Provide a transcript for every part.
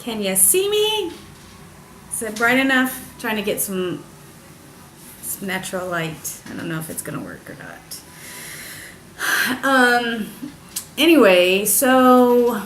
Can you see me? Is it bright enough? Trying to get some natural light. I don't know if it's gonna work or not. Anyway, so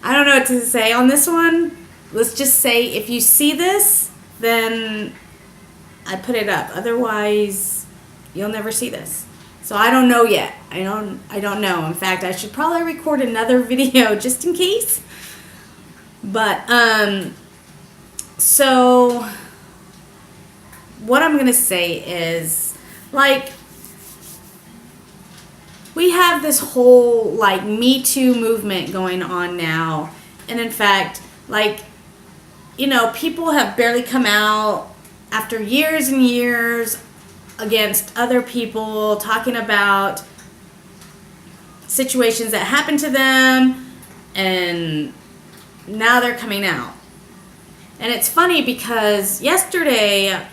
I don't know what to say on this one. Let's just say if you see this, then I put it up. Otherwise, you'll never see this. So I don't know yet. I don't know. In fact, I should probably record another video just in case. But so what I'm going to say is, like, we have this whole, like, Me Too movement going on now. And in fact, like, you know, people have barely come out after years and years against other people, talking about situations that happened to them, and now they're coming out. And it's funny because yesterday,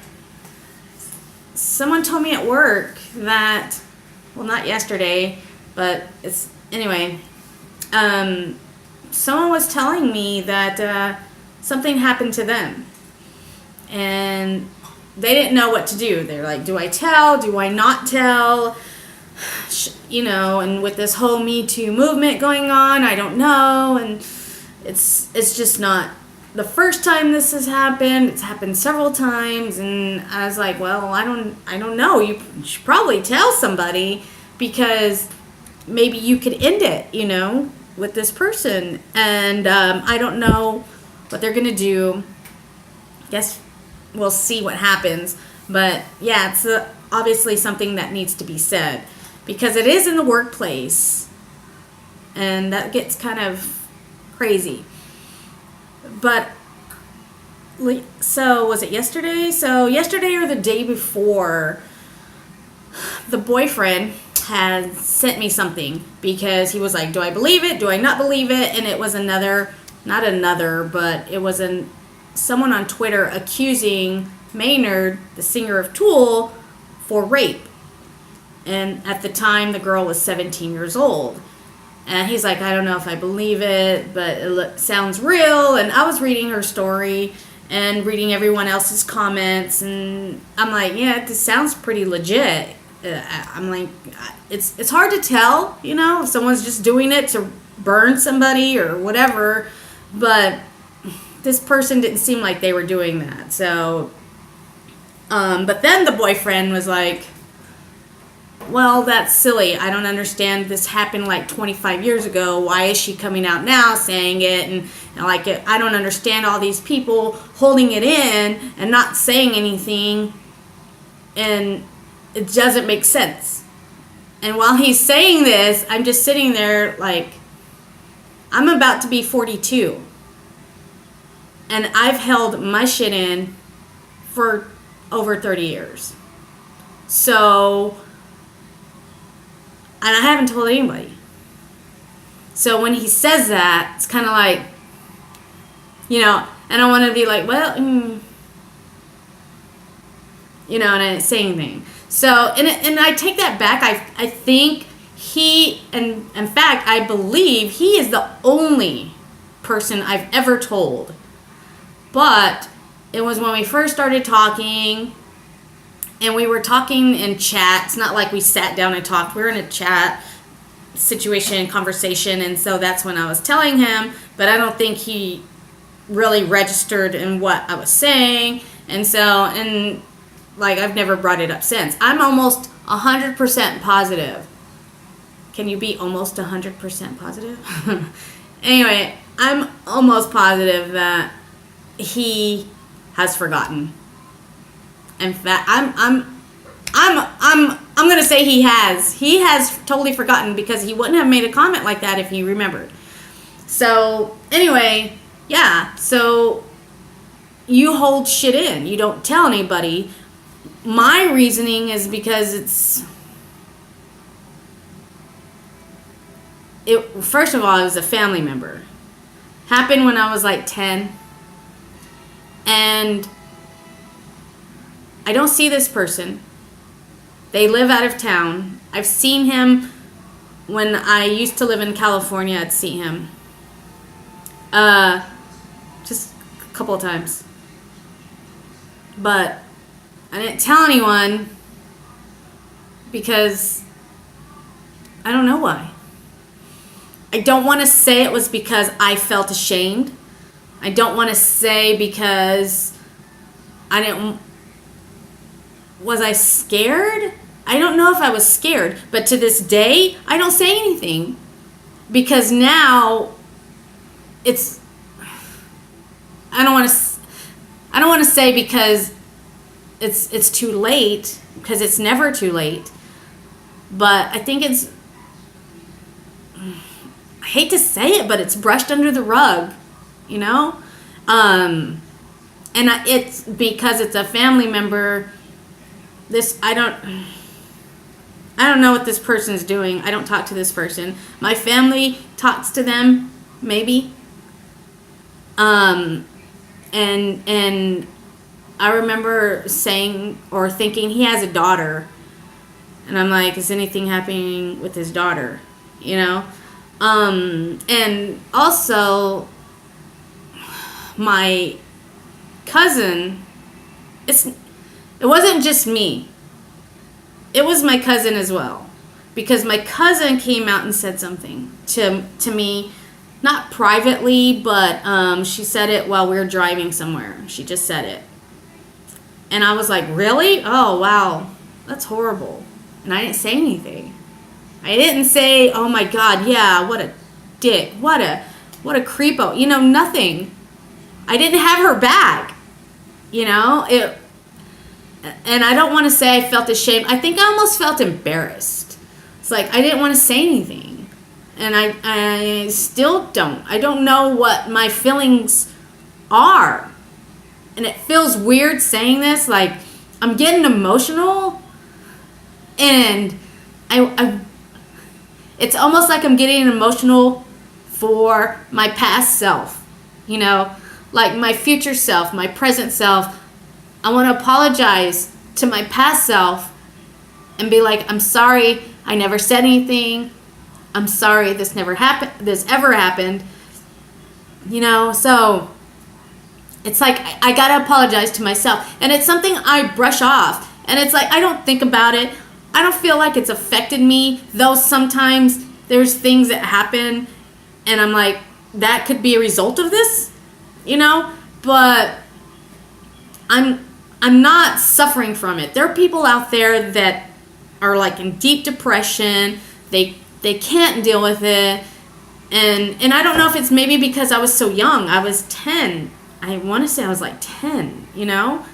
someone told me at work that, well, not yesterday, but it's, anyway, someone was telling me that something happened to them. And they didn't know what to do. They're like, do I tell? Do I not tell? You know, and with this whole Me Too movement going on, I don't know. And it's just not the first time this has happened. It's happened several times. And I was like, well, I don't know. You should probably tell somebody, because maybe you could end it, you know, with this person. And I don't know what they're going to do. Guess we'll see what happens. But yeah, it's obviously something that needs to be said, because it is in the workplace, and that gets kind of crazy. But so was it yesterday? So yesterday or the day before, the boyfriend had sent me something, because he was like, do I believe it? Do I not believe it? And it was but it was someone on Twitter accusing Maynard, the singer of Tool, for rape. And at the time, the girl was 17 years old. And he's like, I don't know if I believe it, but it sounds real. And I was reading her story and reading everyone else's comments, and I'm like, yeah, this sounds pretty legit. I'm like, it's hard to tell, you know, if someone's just doing it to burn somebody or whatever, but this person didn't seem like they were doing that. So, but then the boyfriend was like, well, that's silly. I don't understand. This happened like 25 years ago. Why is she coming out now saying it? And like, I don't understand all these people holding it in and not saying anything. And it doesn't make sense. And while he's saying this, I'm just sitting there like, I'm about to be 42. And I've held my shit in for over 30 years. So, and I haven't told anybody. So when he says that, it's kind of like, you know, and I want to be like, well, you know, and I didn't say anything. So, and I take that back. I think and in fact, I believe he is the only person I've ever told. But it was when we first started talking, and we were talking in chat. It's not like we sat down and talked. We were in a chat situation, conversation, and so that's when I was telling him, but I don't think he really registered in what I was saying. And so, and like, I've never brought it up since. I'm almost 100% positive. Can you be almost 100% positive? Anyway, I'm almost positive that he has forgotten. In fact, I'm gonna say he has. He has totally forgotten, because he wouldn't have made a comment like that if he remembered. So anyway, yeah. So you hold shit in. You don't tell anybody. My reasoning is because first of all, it was a family member. Happened when I was like 10. And I don't see this person. They live out of town. I've seen him when I used to live in California, I'd see him. Just a couple of times. But I didn't tell anyone because I don't know why. I don't want to say it was because I felt ashamed. I don't want to say because was I scared? I don't know if I was scared, but to this day, I don't say anything because now I don't want to say because it's too late, because it's never too late. But I think I hate to say it, but it's brushed under the rug, you know? It's because it's a family member. I don't know what this person's doing. I don't talk to this person. My family talks to them, maybe. And I remember saying or thinking he has a daughter. And I'm like, is anything happening with his daughter? You know? And also, my cousin, it wasn't just me. It was my cousin as well. Because my cousin came out and said something to me, not privately, but she said it while we were driving somewhere. She just said it. And I was like, really? Oh, wow. That's horrible. And I didn't say anything. I didn't say, oh my God, yeah, what a dick. What a creepo. You know, nothing. I didn't have her back. You know, and I don't want to say I felt ashamed. I think I almost felt embarrassed. It's like I didn't want to say anything. And I still don't. I don't know what my feelings are. And it feels weird saying this. Like, I'm getting emotional. And it's almost like I'm getting emotional for my past self. You know, like my future self, my present self. I want to apologize to my past self and be like, I'm sorry, I never said anything. I'm sorry this ever happened. You know, so it's like I got to apologize to myself. And it's something I brush off. And it's like I don't think about it. I don't feel like it's affected me, though sometimes there's things that happen and I'm like, that could be a result of this, you know? But I'm not suffering from it. There are people out there that are like in deep depression. They can't deal with it. And I don't know if it's maybe because I was so young. I was 10. I want to say I was like 10, you know?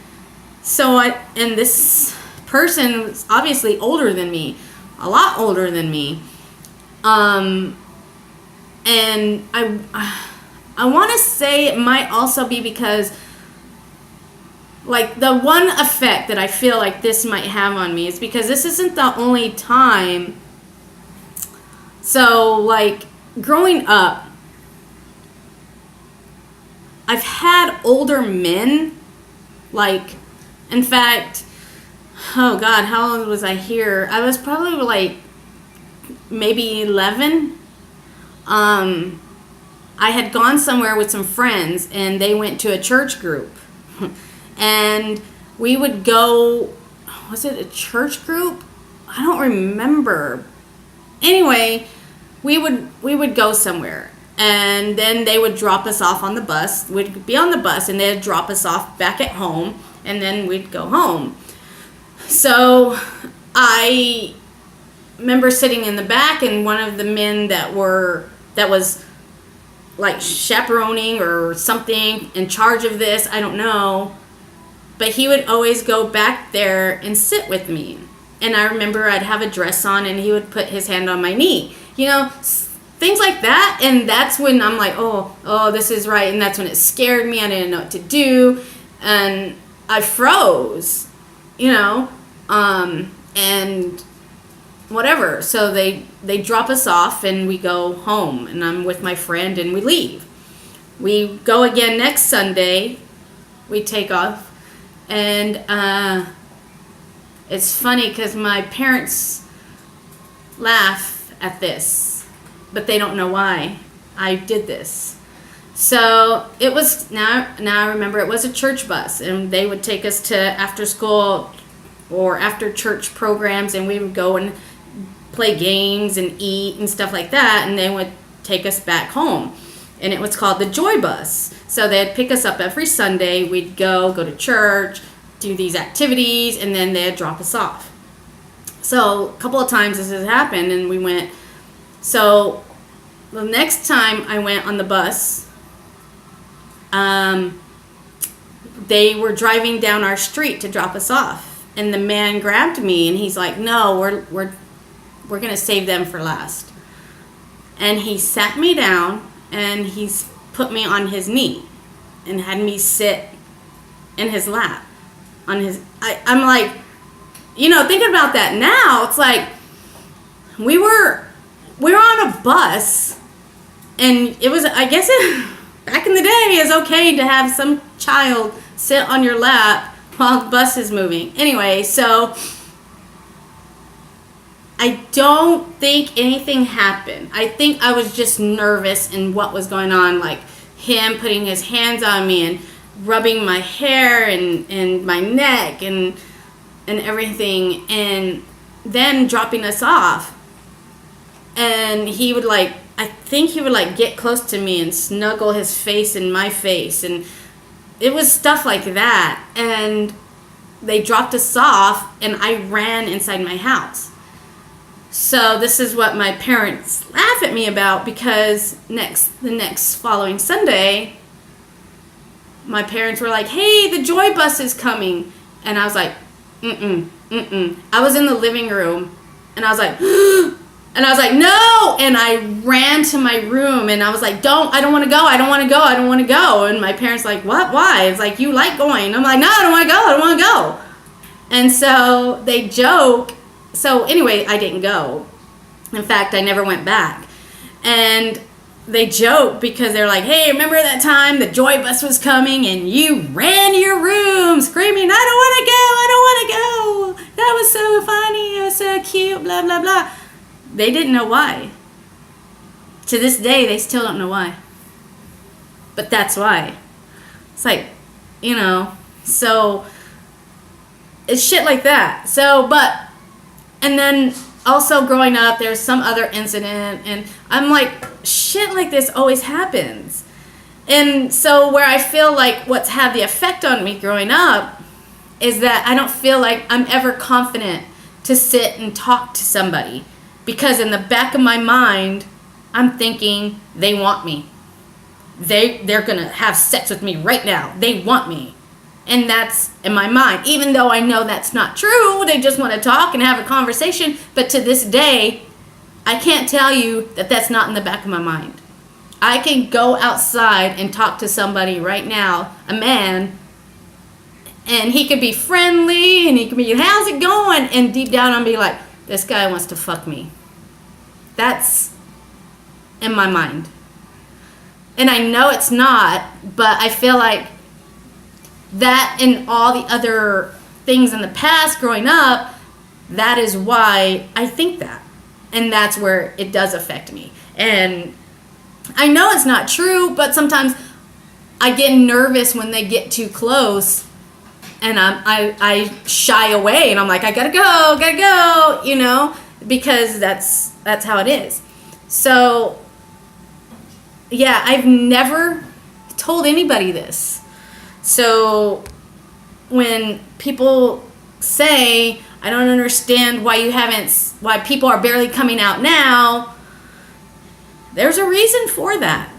And this person was obviously older than me, a lot older than me. And I want to say it might also be because like the one effect that I feel like this might have on me is because this isn't the only time. So like growing up, I've had older men, like, in fact, oh God, how old was I here? I was probably like maybe 11. I had gone somewhere with some friends and they went to a church group. And we would go, was it a church group? I don't remember. Anyway, we would go somewhere. And then they would drop us off on the bus. We'd be on the bus and they'd drop us off back at home. And then we'd go home. So I remember sitting in the back and one of the men that was like chaperoning or something in charge of this, I don't know. But he would always go back there and sit with me. And I remember I'd have a dress on and he would put his hand on my knee. You know, things like that. And that's when I'm like, oh, this is right. And that's when it scared me. I didn't know what to do. And I froze, you know, and whatever. So they drop us off and we go home. And I'm with my friend and we leave. We go again next Sunday. We take off. And it's funny because my parents laugh at this, but they don't know why I did this. So it was, now I remember, it was a church bus, and they would take us to after school or after church programs, and we would go and play games and eat and stuff like that, and they would take us back home. And it was called the Joy Bus. So they'd pick us up every Sunday. We'd go to church, do these activities, and then they'd drop us off. So a couple of times this has happened, and we went. So the next time I went on the bus, they were driving down our street to drop us off, and the man grabbed me, and he's like, "No, we're gonna save them for last." And he sat me down, and he's put me on his knee, and had me sit in his lap, on his. I'm like, thinking about that now, it's like we were on a bus, and it was, I guess back in the day, it's okay to have some child sit on your lap while the bus is moving. Anyway, so I don't think anything happened. I think I was just nervous in what was going on, like him putting his hands on me and rubbing my hair and my neck and everything, and then dropping us off. And he would I think he would get close to me and snuggle his face in my face, and it was stuff like that. And they dropped us off, and I ran inside my house. So this is what my parents laugh at me about, because the next following Sunday, my parents were like, "Hey, the Joy Bus is coming." And I was like, I was in the living room, and I was like, and I was like, "No!" And I ran to my room, and I was like, I don't want to go. I don't want to go. I don't want to go. And my parents like, "What? Why?" It's like, "You like going." I'm like, "No, I don't want to go. I don't want to go." And so they joke. So anyway, I didn't go. In fact, I never went back. And they joke because they're like, "Hey, remember that time the Joy Bus was coming and you ran to your room screaming, 'I don't want to go, I don't want to go. That was so funny, it was so cute, blah, blah, blah.'" They didn't know why. To this day, they still don't know why. But that's why. It's like, so it's shit like that. And then also growing up, there's some other incident, and I'm like, shit like this always happens. And so where I feel like what's had the effect on me growing up is that I don't feel like I'm ever confident to sit and talk to somebody, because in the back of my mind, I'm thinking they want me. They're gonna have sex with me right now. They want me. And that's in my mind, even though I know that's not true. They just want to talk and have a conversation. But to this day, I can't tell you that that's not in the back of my mind. I can go outside and talk to somebody right now, a man, and he could be friendly, and he could be, "How's it going?" And deep down, I'll be like, "This guy wants to fuck me." That's in my mind. And I know it's not, but I feel like that and all the other things in the past growing up, that is why I think that. And that's where it does affect me. And I know it's not true, but sometimes I get nervous when they get too close, and I shy away, and I'm like, I gotta go, because that's how it is. So yeah, I've never told anybody this. So when people say, "I don't understand why people are barely coming out now," there's a reason for that.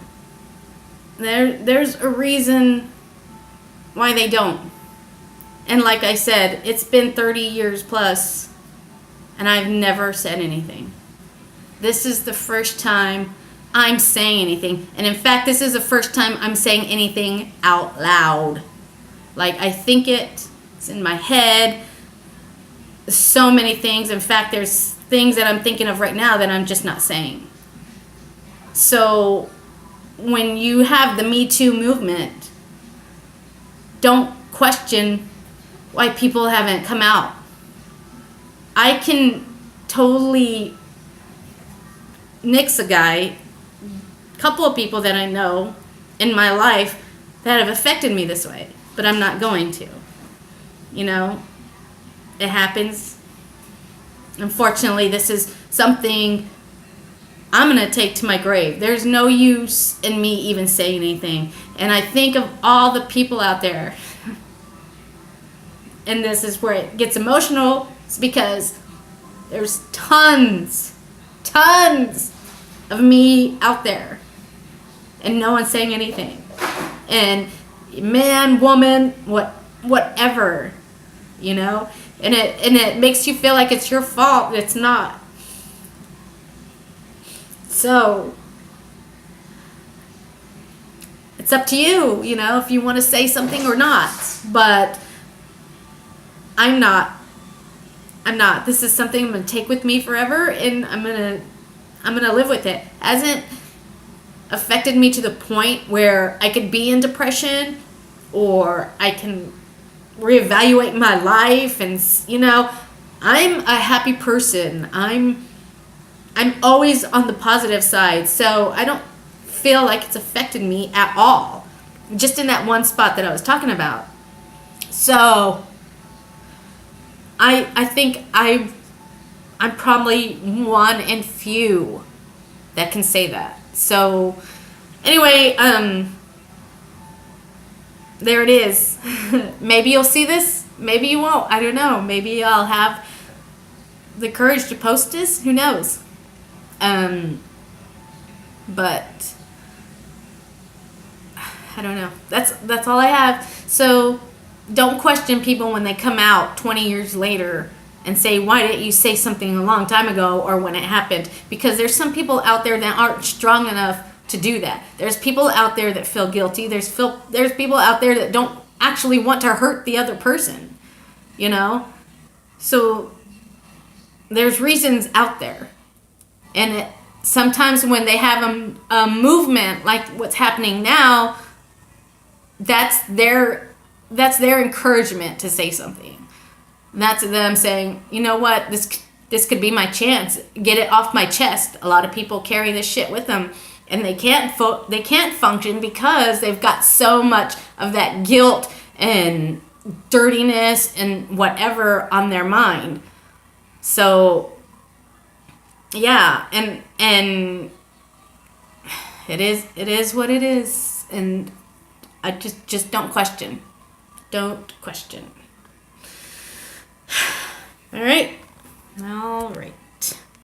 There's a reason why they don't. And like I said, it's been 30 years plus, and I've never said anything. This is the first time I'm saying anything. And in fact, this is the first time I'm saying anything out loud. Like, I think it's in my head. So many things. In fact, there's things that I'm thinking of right now that I'm just not saying. So when you have the Me Too movement, don't question why people haven't come out. I can totally Nick's a guy, couple of people that I know in my life that have affected me this way, but I'm not going to. You know, it happens. Unfortunately, this is something I'm going to take to my grave. There's no use in me even saying anything. And I think of all the people out there, and this is where it gets emotional, it's because there's tons of me out there, and no one's saying anything. And man, woman, whatever, you know, and it makes you feel like it's your fault. It's not. So it's up to you, you know, if you want to say something or not. But I'm not. This is something I'm gonna take with me forever, and I'm gonna live with it. Hasn't affected me to the point where I could be in depression, or I can reevaluate my life, and you know, I'm a happy person. I'm always on the positive side, so I don't feel like it's affected me at all. Just in that one spot that I was talking about. So I think I'm probably one in few that can say that. So anyway, there it is. Maybe you'll see this, maybe you won't. I don't know. Maybe I'll have the courage to post this. Who knows? But I don't know. That's all I have. So don't question people when they come out 20 years later and say, why didn't you say something a long time ago or when it happened? Because there's some people out there that aren't strong enough to do that. There's people out there that feel guilty. There's people out there that don't actually want to hurt the other person, you know? So there's reasons out there. And sometimes when they have a movement like what's happening now, that's their encouragement to say something. That's them saying, you know what, this could be my chance. Get it off my chest. A lot of people carry this shit with them, and they can't function because they've got so much of that guilt and dirtiness and whatever on their mind. So yeah, and it is what it is, and I just don't question. Don't question. All right.